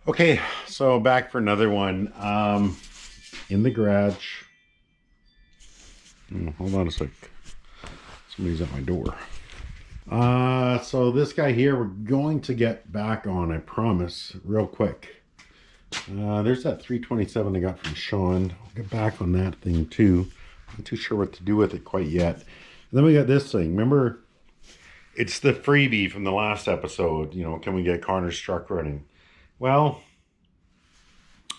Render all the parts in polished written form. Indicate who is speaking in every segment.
Speaker 1: Okay, so back for another one. In the garage. Hold on a sec. Somebody's at my door. So this guy here, we're going to get back on, I promise, real quick. There's that 327 I got from Sean. I'll get back on that thing too. I'm not too sure what to do with it quite yet. And then we got this thing. Remember, it's the freebie from the last episode. You know, can we get Connor's truck running? Well,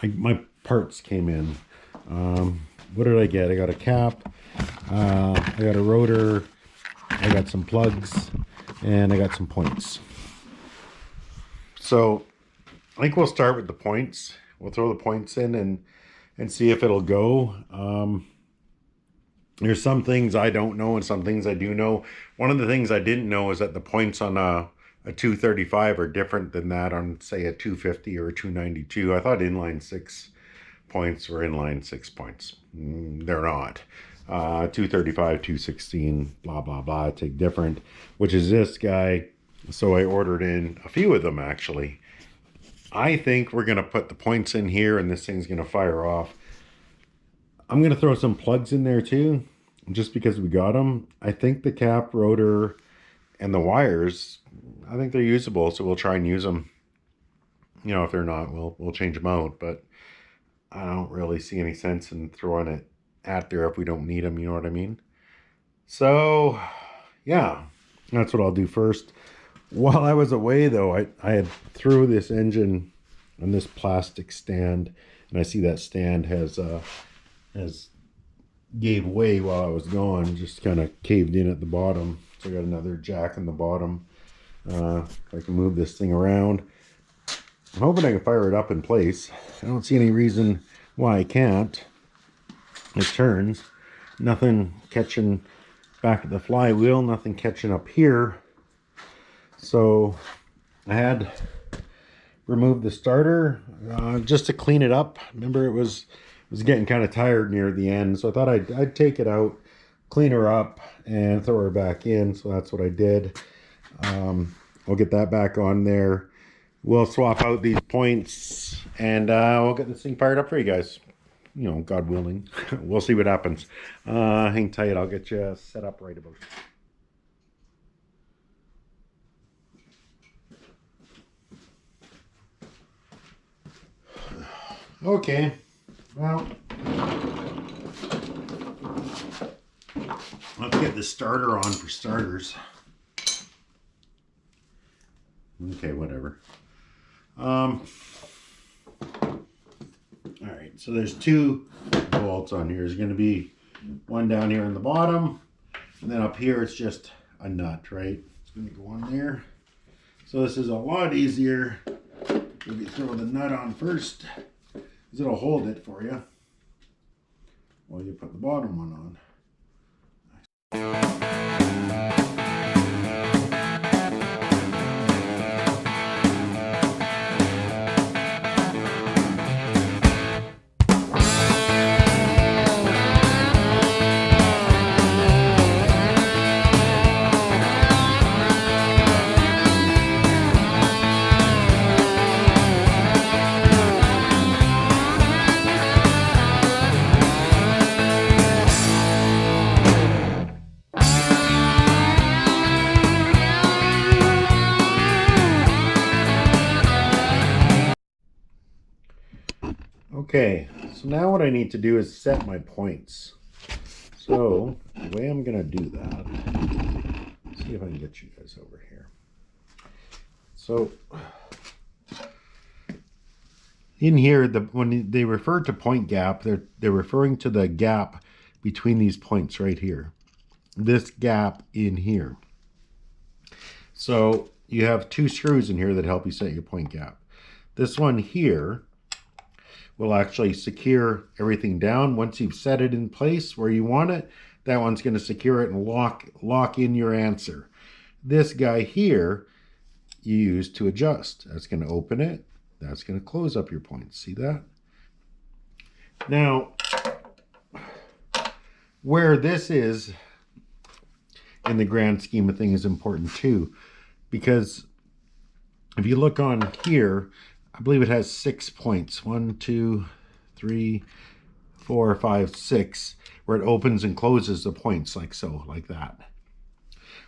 Speaker 1: my parts came in. What did I get? I got a cap. I got a rotor. I got some plugs. And I got some points. So I think we'll start with the points. We'll throw the points in and see if it'll go. There's some things I don't know and some things I do know. One of the things I didn't know is that the points on a 235 are different than that on, say, a 250 or a 292. I thought inline 6 points were inline 6 points. They're not. 235, 216, blah, blah, blah. Take different, which is this guy. So I ordered in a few of them, actually. I think we're going to put the points in here and this thing's going to fire off. I'm going to throw some plugs in there too, just because we got them. I think the cap, rotor, and the wires, I think they're usable, so we'll try and use them. You know, if they're not, we'll change them out, but I don't really see any sense in throwing it at there if we don't need them, you know what I mean? So, yeah, that's what I'll do first. While I was away, though, I had threw this engine on this plastic stand, and I see that stand has gave way while I was gone, just kind of caved in at the bottom. So I got another jack in the bottom. I can move this thing around. I'm hoping I can fire it up in place. I don't see any reason why I can't. It turns. Nothing catching back at the flywheel, nothing catching up here. So I had removed the starter just to clean it up. Remember, it was getting kind of tired near the end, so I thought I'd take it out, clean her up, and throw her back in. So that's what I did. I'll get that back on there. We'll swap out these points, and we'll get this thing fired up for you guys. You know, God willing. We'll see what happens. Hang tight. I'll get you set up right about here. Okay. Well, let's get the starter on for starters. Okay, whatever. All right, so there's 2 bolts on here. There's going to be one down here in the bottom, and then up here it's just a nut, right? It's going to go on there. So this is a lot easier if you throw the nut on first, because it'll hold it for you while you put the bottom one on. Okay, so now what I need to do is set my points. So the way I'm going to do that, see if I can get you guys over here. So in here, when they refer to point gap, they're referring to the gap between these points right here. This gap in here. So you have 2 screws in here that help you set your point gap. This one here will actually secure everything down. Once you've set it in place where you want it, that one's going to secure it and lock in your answer. This guy here you use to adjust. That's going to open it. That's going to close up your points. See that? Now, where this is in the grand scheme of things, important too. Because if you look on here, I believe it has 6 points. 1, 2, 3, 4, 5, 6, where it opens and closes the points like so, like that.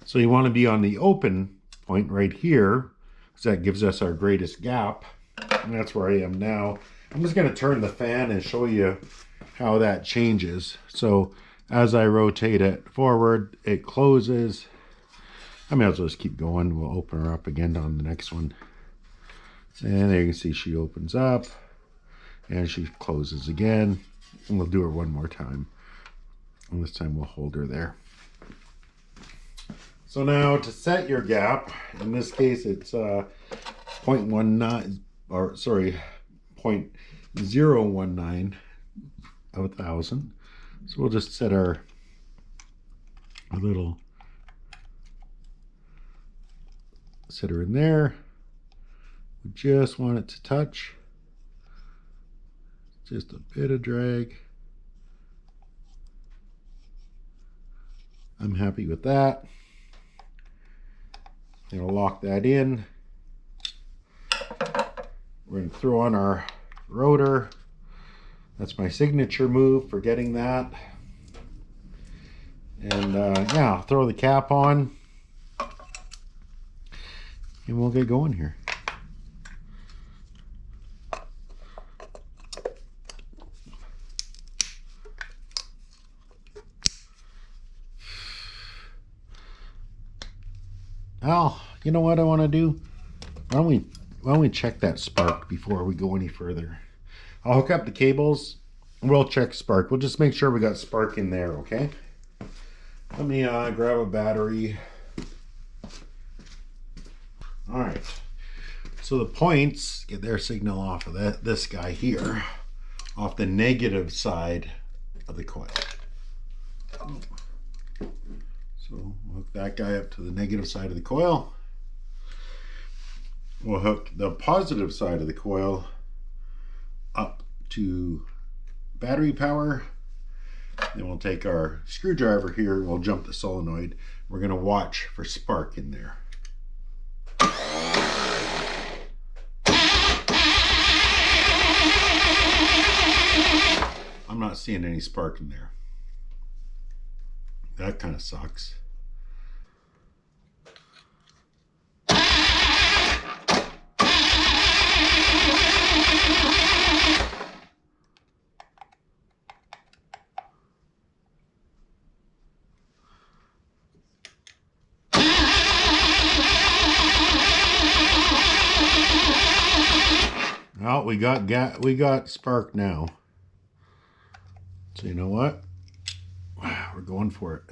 Speaker 1: So you want to be on the open point right here, because that gives us our greatest gap. And that's where I am now. I'm just going to turn the fan and show you how that changes. So as I rotate it forward, it closes. I may as well just keep going. We'll open her up again on the next one. And there you can see she opens up and she closes again. And we'll do her one more time. And this time we'll hold her there. So now to set your gap, in this case it's 0.19, or sorry, 0.019 of 1,000. So we'll just set our little setter in there. We just want it to touch. Just a bit of drag. I'm happy with that. I'm going to lock that in. We're going to throw on our rotor. That's my signature move for getting that. And yeah, I'll throw the cap on. And we'll get going here. Well, you know what I want to do? Why don't we check that spark before we go any further? I'll hook up the cables. We'll check spark. We'll just make sure we got spark in there, okay? Let me grab a battery. All right. So the points get their signal off of this guy here, off the negative side of the coil. So we'll hook that guy up to the negative side of the coil. We'll hook the positive side of the coil up to battery power. Then we'll take our screwdriver here, we'll jump the solenoid. We're going to watch for spark in there. I'm not seeing any spark in there. That kind of sucks. Well, we got spark now. So you know what? We're going for it.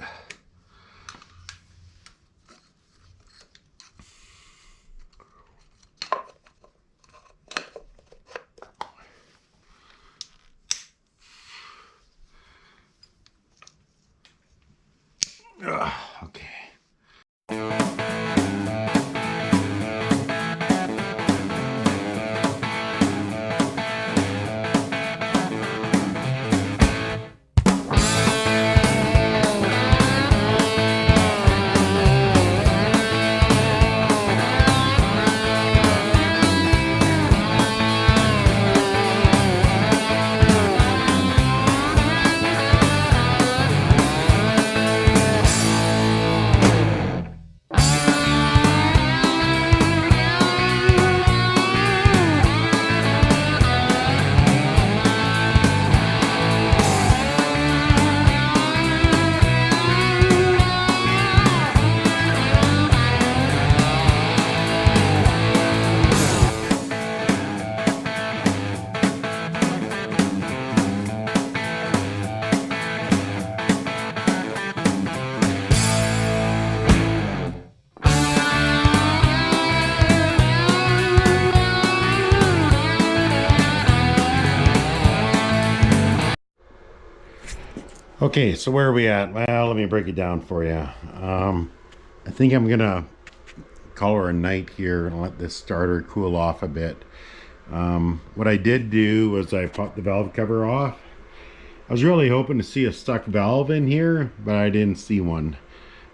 Speaker 1: Okay. Okay, so where are we at? Well, let me break it down for you. I think I'm gonna call her a night here and let this starter cool off a bit. What I did do was I popped the valve cover off. I was really hoping to see a stuck valve in here, but I didn't see one.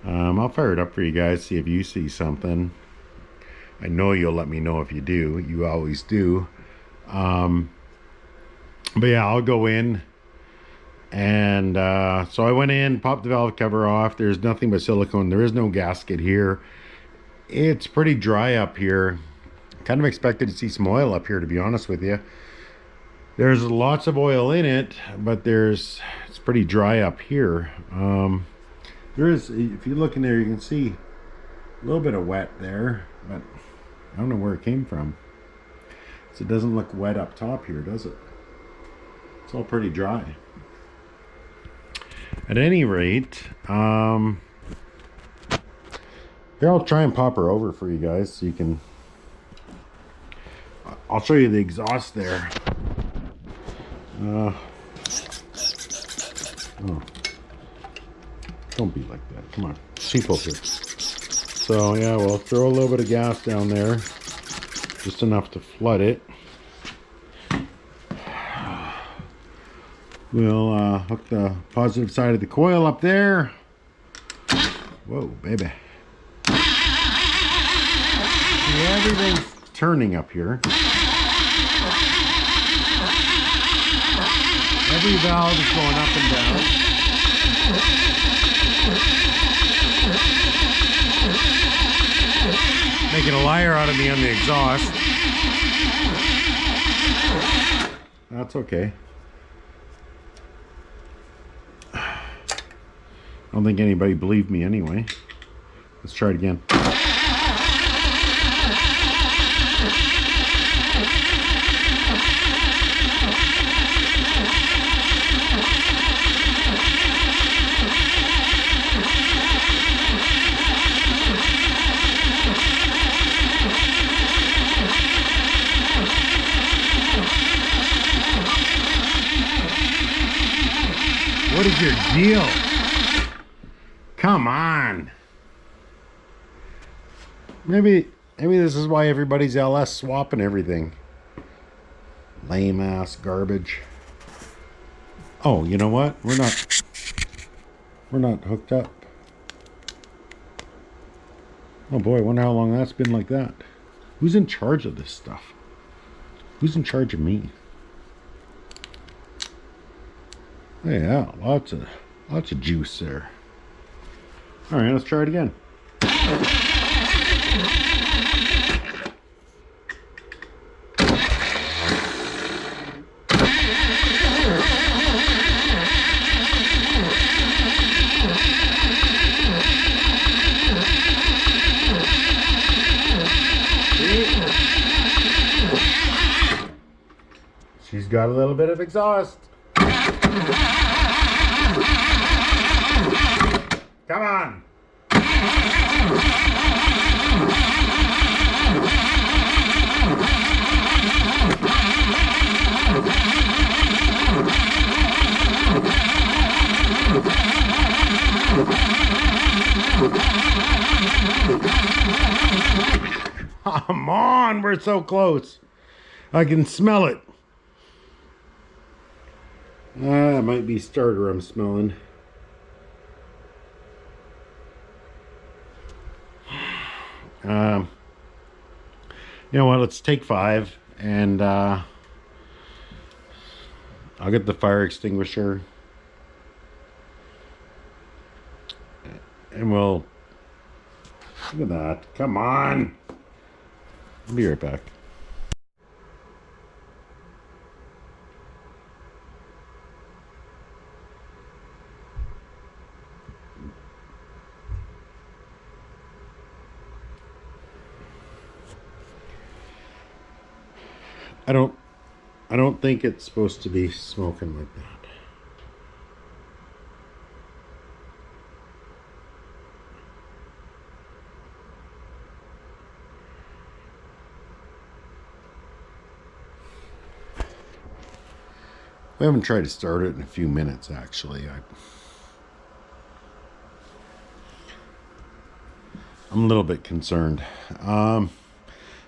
Speaker 1: I'll fire it up for you guys, see if you see something. I know you'll let me know if you do. You always do. But yeah, I'll go in. And so I went in, popped the valve cover off. There's nothing but silicone. There is no gasket here. It's pretty dry up here. Kind of expected to see some oil up here, to be honest with you. There's lots of oil in it, but it's pretty dry up here. There is, if you look in there, you can see a little bit of wet there, but I don't know where it came from. So it doesn't look wet up top here, does it? It's all pretty dry. At any rate, here, I'll try and pop her over for you guys so you can, I'll show you the exhaust there. Oh, don't be like that. Come on, people here. So yeah, we'll throw a little bit of gas down there, just enough to flood it. We'll hook the positive side of the coil up there. Whoa, baby. See, everything's turning up here. Every valve is going up and down. Making a liar out of me on the exhaust. That's okay. I don't think anybody believed me anyway. Let's try it again. What is your deal? Come on. Maybe this is why everybody's LS swapping everything. Lame ass garbage. Oh, you know what? We're not hooked up. Oh boy, I wonder how long that's been like that. Who's in charge of this stuff? Who's in charge of me? Yeah, lots of juice there. All right, let's try it again. She's got a little bit of exhaust. Come on. Come on, we're so close. I can smell it. It might be starter I'm smelling. You know what, let's take 5 and I'll get the fire extinguisher and we'll look at that. Come on. I'll be right back. I don't think it's supposed to be smoking like that. We haven't tried to start it in a few minutes, actually. I'm a little bit concerned.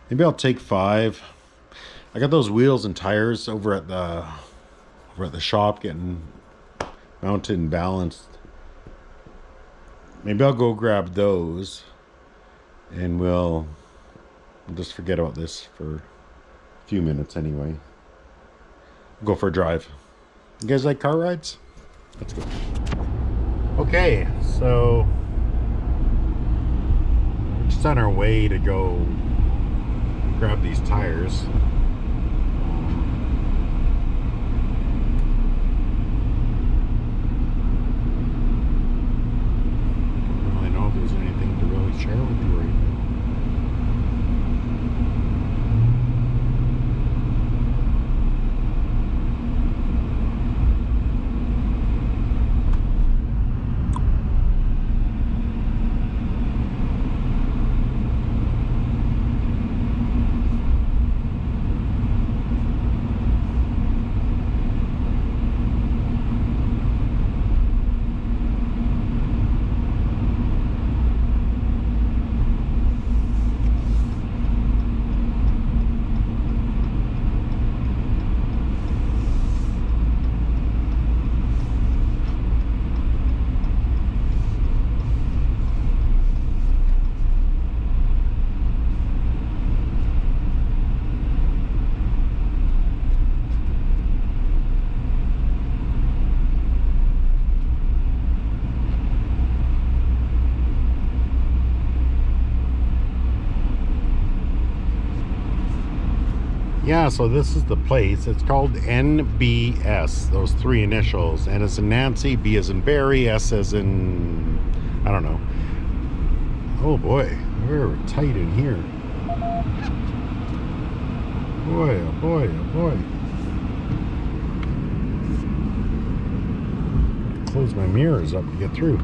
Speaker 1: Maybe I'll take 5. I got those wheels and tires over at the shop getting mounted and balanced. maybe I'll go grab those and we'll just forget about this for a few minutes anyway. Go for a drive. You guys like car rides? Let's go. Okay, so we're just on our way to go grab these tires. Don't really know if there's anything to really share with you right now. Yeah, so this is the place. It's called NBS, those three initials. N as in Nancy, B as in Barry, S as in, I don't know. Oh boy, we're tight in here. Boy, oh boy, oh boy. Close my mirrors up to get through.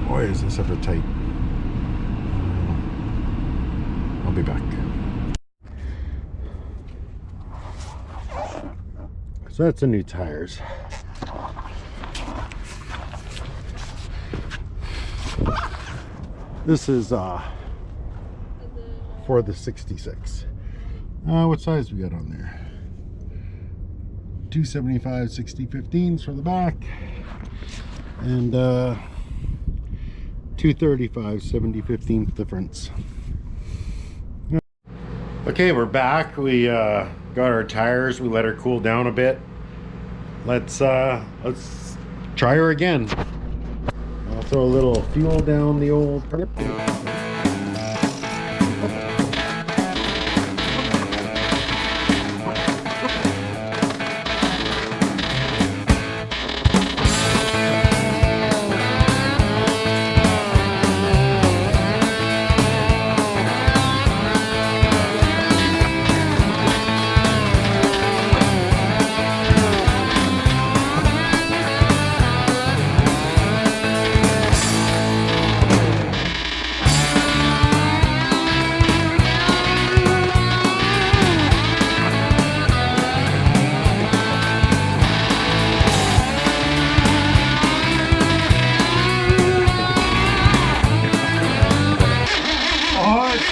Speaker 1: Boy, is this ever tight. I'll be back. So that's the new tires. This is for the 66. What size we got on there? 275 60/15s for the back, and 235 70/15 difference. Okay, we're back. We got our tires. We let her cool down a bit. Let's try her again. I'll throw a little fuel down the old.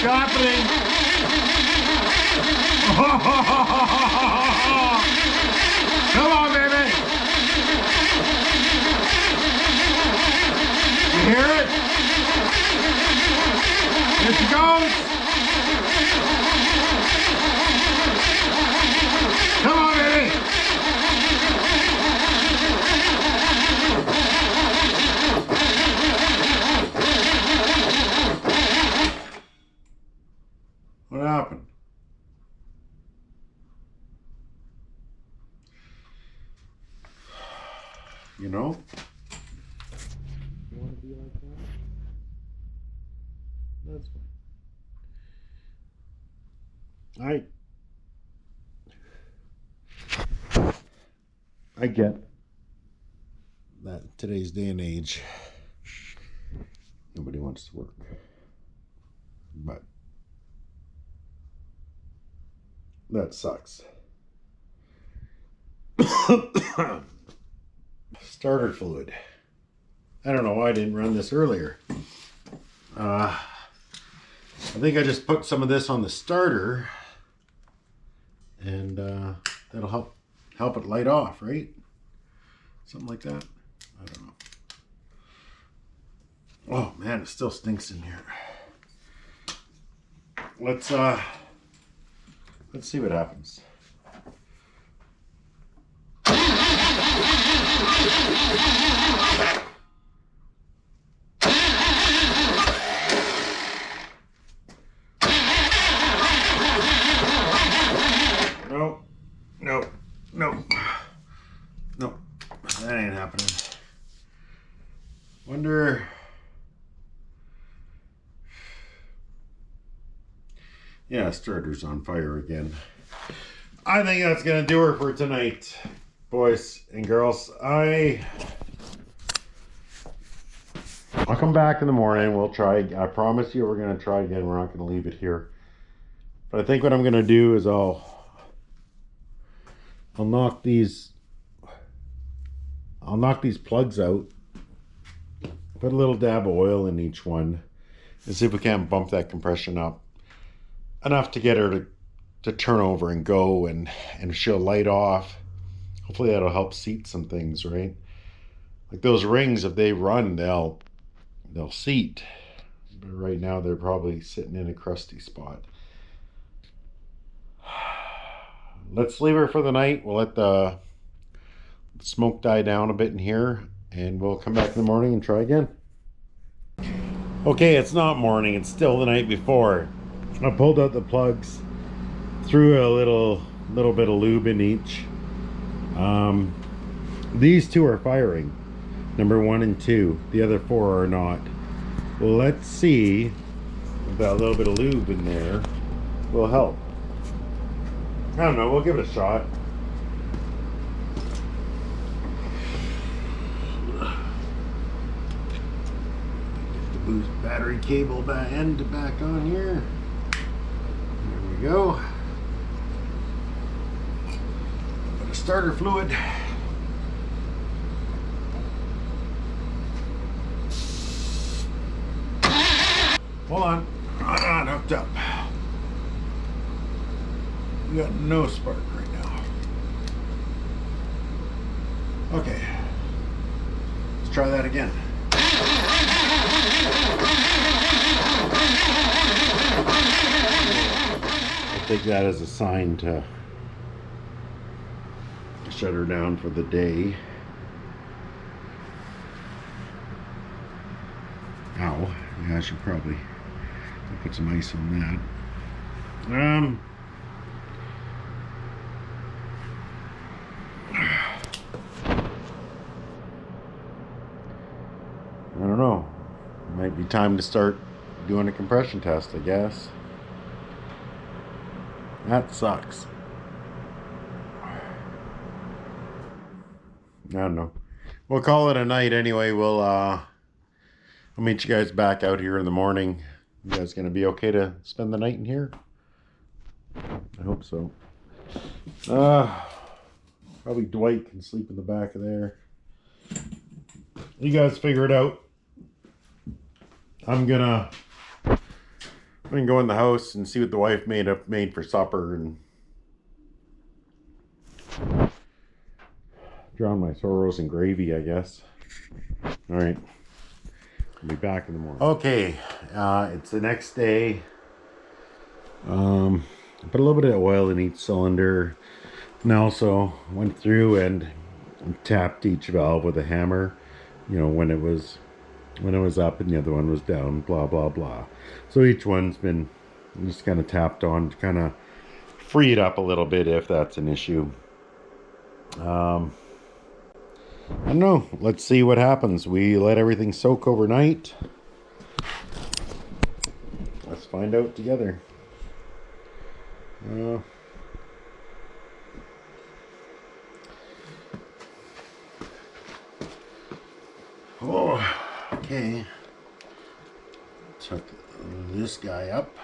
Speaker 1: Happening. Come on, baby. You hear it? Here she goes. Come on, baby. What happened? You know? You want to be like that? That's fine. I get that in today's day and age, nobody wants to work. But that sucks. Starter fluid. I don't know why I didn't run this earlier. I think I just put some of this on the starter, and that'll help it light off, right? Something like that. I don't know. Oh man, it still stinks in here. Let's see what happens. No, no, no, no, that ain't happening. Wonder. Yeah, starter's on fire again. I think that's gonna do her for tonight, boys and girls. I'll come back in the morning. We'll try. I promise you, we're gonna try again. We're not gonna leave it here. But I think what I'm gonna do is I'll knock these plugs out. Put a little dab of oil in each one, and see if we can't bump that compression up enough to get her to turn over and go, and she'll light off. Hopefully that'll help seat some things, right? Like those rings, if they run, they'll seat. But right now they're probably sitting in a crusty spot. Let's leave her for the night. We'll let the smoke die down a bit in here, and we'll come back in the morning and try again. Okay, it's not morning, it's still the night before. I pulled out the plugs, threw a little bit of lube in each. These two are firing, number 1 and 2. The other 4 are not. Let's see if that little bit of lube in there will help. I don't know, we'll give it a shot. Get the boost battery cable back on here. There we go. Bit of starter fluid. Hold on. I'm not hooked up. We got no spark right now. Okay. Let's try that again. I'll take that as a sign to shut her down for the day. Ow. Yeah, I should probably put some ice on that. I don't know. Might be time to start doing a compression test, I guess. That sucks. I don't know. We'll call it a night anyway. I'll meet you guys back out here in the morning. You guys gonna be okay to spend the night in here? I hope so. Probably Dwight can sleep in the back of there. You guys figure it out. I'm gonna go in the house and see what the wife made for supper and drown my sorrows in gravy, I guess. All right. I'll be back in the morning. Okay, it's the next day. Put a little bit of oil in each cylinder, and I also went through and tapped each valve with a hammer. You know, when it was up and the other one was down. Blah blah blah. So each one's been just kind of tapped on to kind of free it up a little bit if that's an issue. I don't know. Let's see what happens. We let everything soak overnight. Let's find out together. Okay. Took this guy up.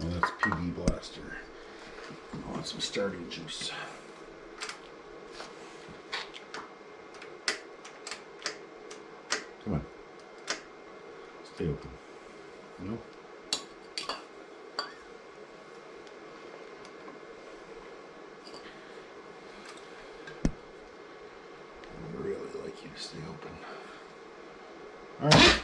Speaker 1: Oh, that's PB Blaster. I want some starting juice. Come on. Stay open. No? stay open. All right.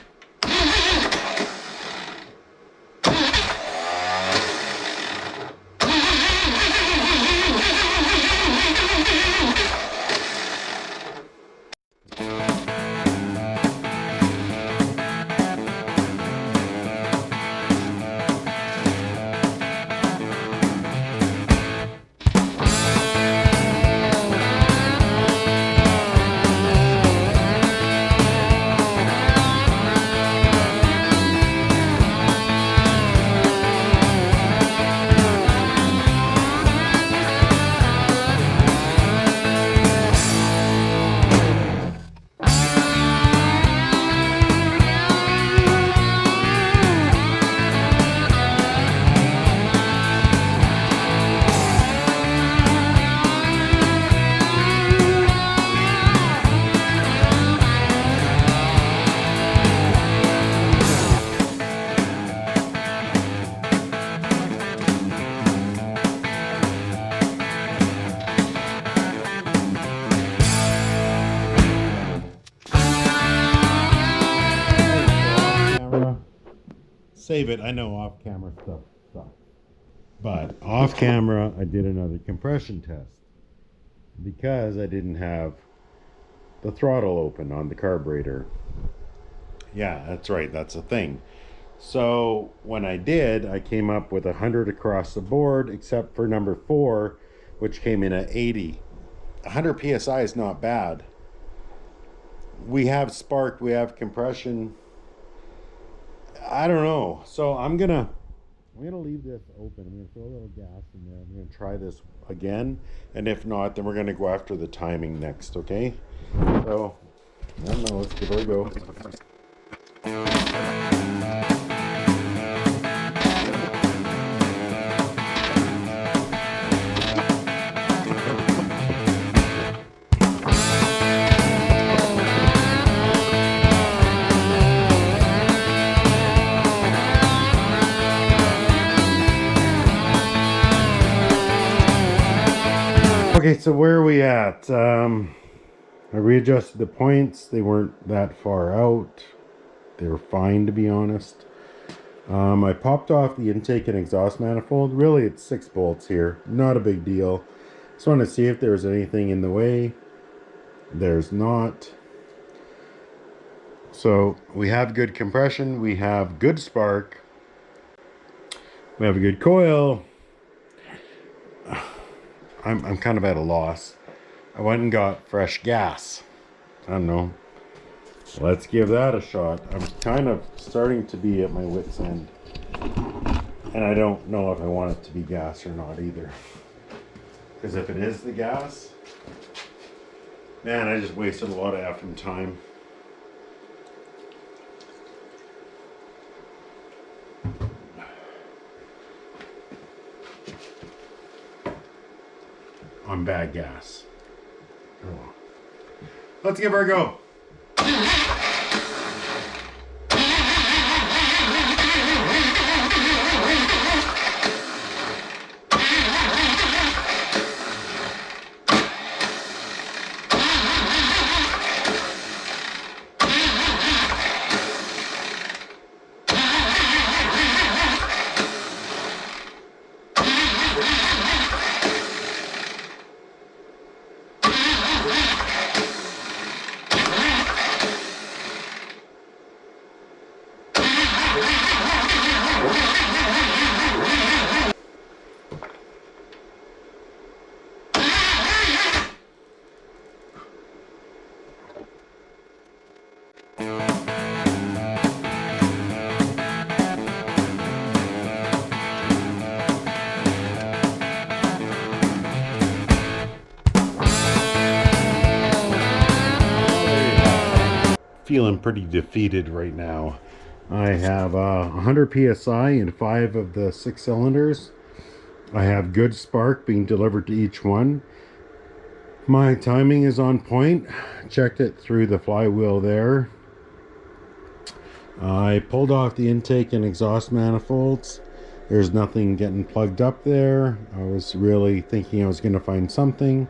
Speaker 1: Save it. I know off camera stuff sucks. But off camera, I did another compression test because I didn't have the throttle open on the carburetor. Yeah, that's right. That's a thing. So when I did, I came up with 100 across the board, except for number 4, which came in at 80. 100 psi is not bad. We have spark, we have compression. I don't know. So I'm gonna leave this open. I'm gonna throw a little gas in there. I'm gonna try this again, and if not, then we're gonna go after the timing next. Okay? So I don't know. Let's give it a go. Okay, so where are we at? I readjusted the points. They weren't that far out. They were fine, to be honest. I popped off the intake and exhaust manifold. Really, it's 6 bolts here. Not a big deal. Just want to see if there's anything in the way. There's not. So we have good compression. We have good spark. We have a good coil. I'm kind of at a loss. I went and got fresh gas. I don't know. Let's give that a shot. I'm kind of starting to be at my wit's end. And I don't know if I want it to be gas or not either. Because if it is the gas, man, I just wasted a lot of effing time. On bad gas. Oh. Let's give her a go. Feeling pretty defeated right now. I have 100 psi in 5 of the 6 cylinders. I have good spark being delivered to each one. My timing is on point. Checked it through the flywheel there. I pulled off the intake and exhaust manifolds. There's nothing getting plugged up there. I was really thinking I was going to find something.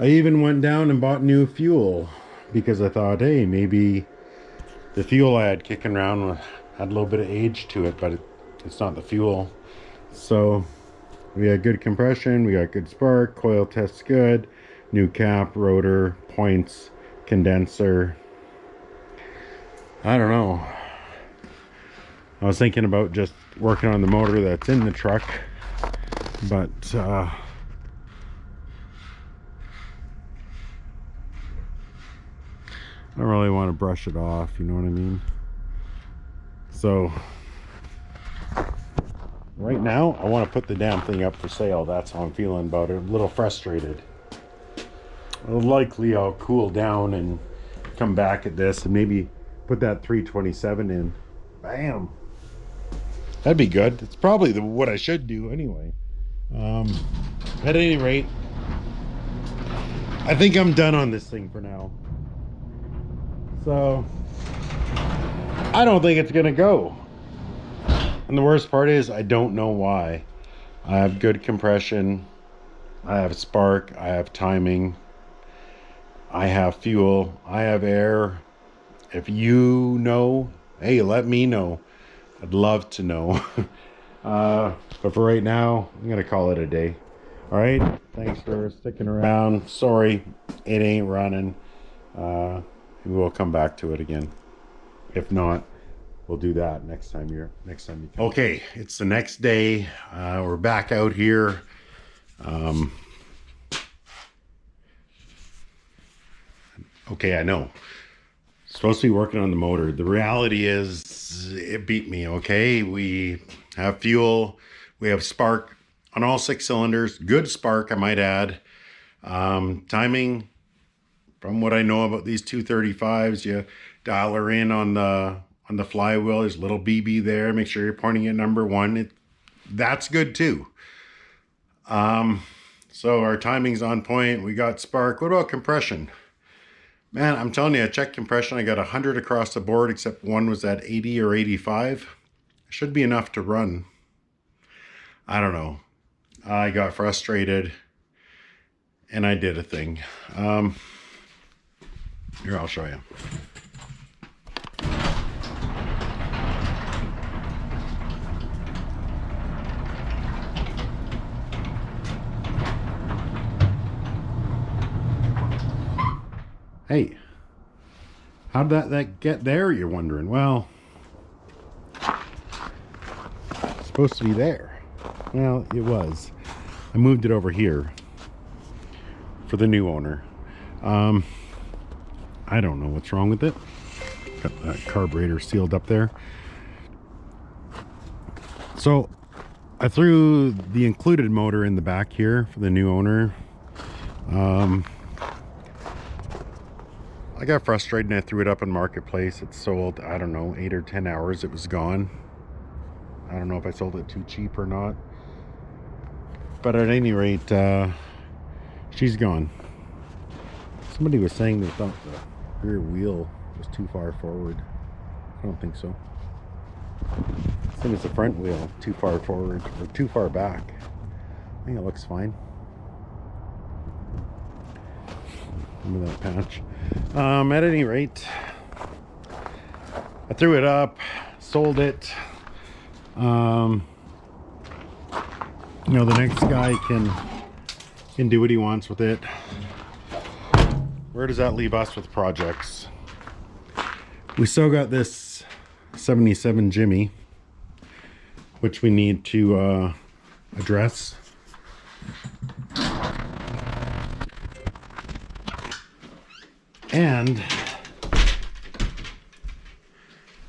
Speaker 1: I even went down and bought new fuel because I thought, hey, maybe the fuel I had kicking around had a little bit of age to it, but it's not the fuel. So we had good compression, we got good spark, coil tests good, new cap, rotor, points, condenser. I don't know. I was thinking about just working on the motor that's in the truck, but I don't really want to brush it off, you know what I mean? So right now I want to put the damn thing up for sale. That's how I'm feeling about it. I'm a little frustrated. Likely I'll cool down and come back at this and maybe put that 327 in. Bam. That'd be good. It's probably what I should do anyway. At any rate, I think I'm done on this thing for now. So I don't think it's gonna go. And the worst part is I don't know why. I have good compression, I have spark, I have timing, I have fuel, I have air. If you know, hey, let me know. I'd love to know. But for right now, I'm gonna call it a day. All right, thanks for sticking around. Sorry it ain't running. We'll come back to it again. If not, we'll do that next time you come. Okay, it's the next day. We're back out here. Okay, I know. Supposed to be working on the motor. The reality is it beat me. Okay, we have fuel, we have spark on all 6 cylinders, good spark I might add. Timing, from what I know about these 235s, you dial her in on the flywheel. There's a little BB there, make sure you're pointing at number 1. That's good too. So our timing's on point. We got spark. What about compression? Man, I'm telling you, I checked compression. I got 100 across the board, except one was at 80 or 85. Should be enough to run. I don't know. I got frustrated and I did a thing. Here, I'll show you. Hey, how'd that get there, you're wondering? Well, it's supposed to be there. Well, it was. I moved it over here for the new owner. I don't know what's wrong with it. Got that carburetor sealed up there. So I threw the included motor in the back here for the new owner. I got frustrated and I threw it up in Marketplace. It sold, I don't know, 8 or 10 hours. It was gone. I don't know if I sold it too cheap or not. But at any rate, she's gone. Somebody was saying they thought the rear wheel was too far forward. I don't think so. Same as the front wheel, too far forward or too far back. I think it looks fine. Remember that patch. At any rate, I threw it up, sold it. You know, the next guy can do what he wants with it. Where does that leave us with projects? We still got this 77 Jimmy, which we need to address. And I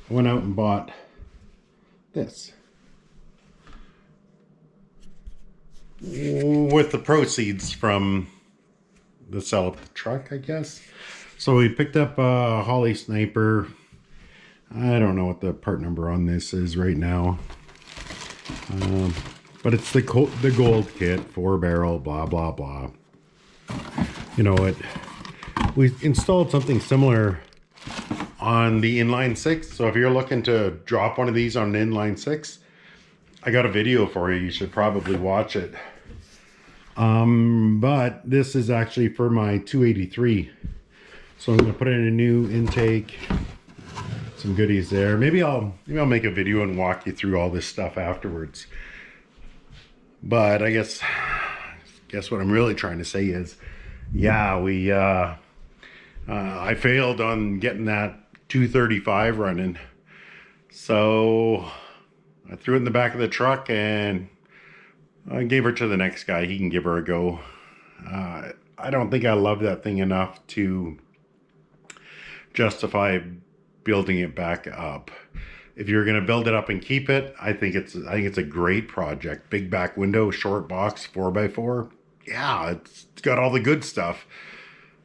Speaker 1: went out and bought this with the proceeds from the sale of the truck, I guess. So we picked up a Holly Sniper. I don't know what the part number on this is right now, but it's the gold kit, 4-barrel, blah blah blah. You know what? We installed something similar on the Inline 6. So if you're looking to drop one of these on an Inline 6, I got a video for you. You should probably watch it. But this is actually for my 283. So I'm going to put in a new intake, some goodies there. Maybe I'll make a video and walk you through all this stuff afterwards. But I guess what I'm really trying to say is, yeah, I failed on getting that 235 running. So I threw it in the back of the truck and I gave her to the next guy. He can give her a go. I don't think I love that thing enough to justify building it back up. If you're going to build it up and keep it, I think it's a great project. Big back window, short box, 4x4. Yeah, it's got all the good stuff.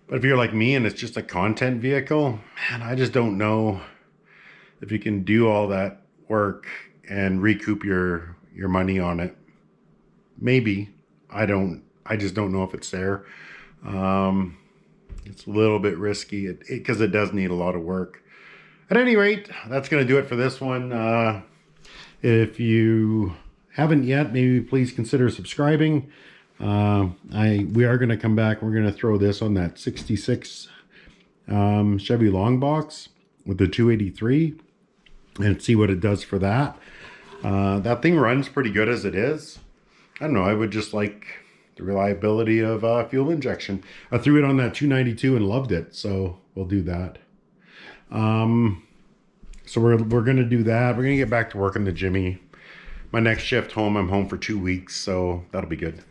Speaker 1: But if you're like me and it's just a content vehicle, man, I just don't know if you can do all that work and recoup your money on it. Maybe. I just don't know if it's there. It's a little bit risky because it does need a lot of work. At any rate, that's going to do it for this one. If you haven't yet, maybe please consider subscribing. We are going to come back. We're going to throw this on that 66 Chevy long box with the 283 and see what it does for that. That thing runs pretty good as it is. I don't know. I would just like the reliability of fuel injection. I threw it on that 292 and loved it, so we'll do that. So we're going to do that. We're going to get back to working the Jimmy. My next shift home, I'm home for 2 weeks, so that'll be good.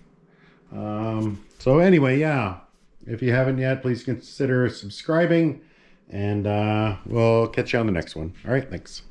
Speaker 1: So anyway, yeah, if you haven't yet, please consider subscribing, and we'll catch you on the next one. All right, thanks.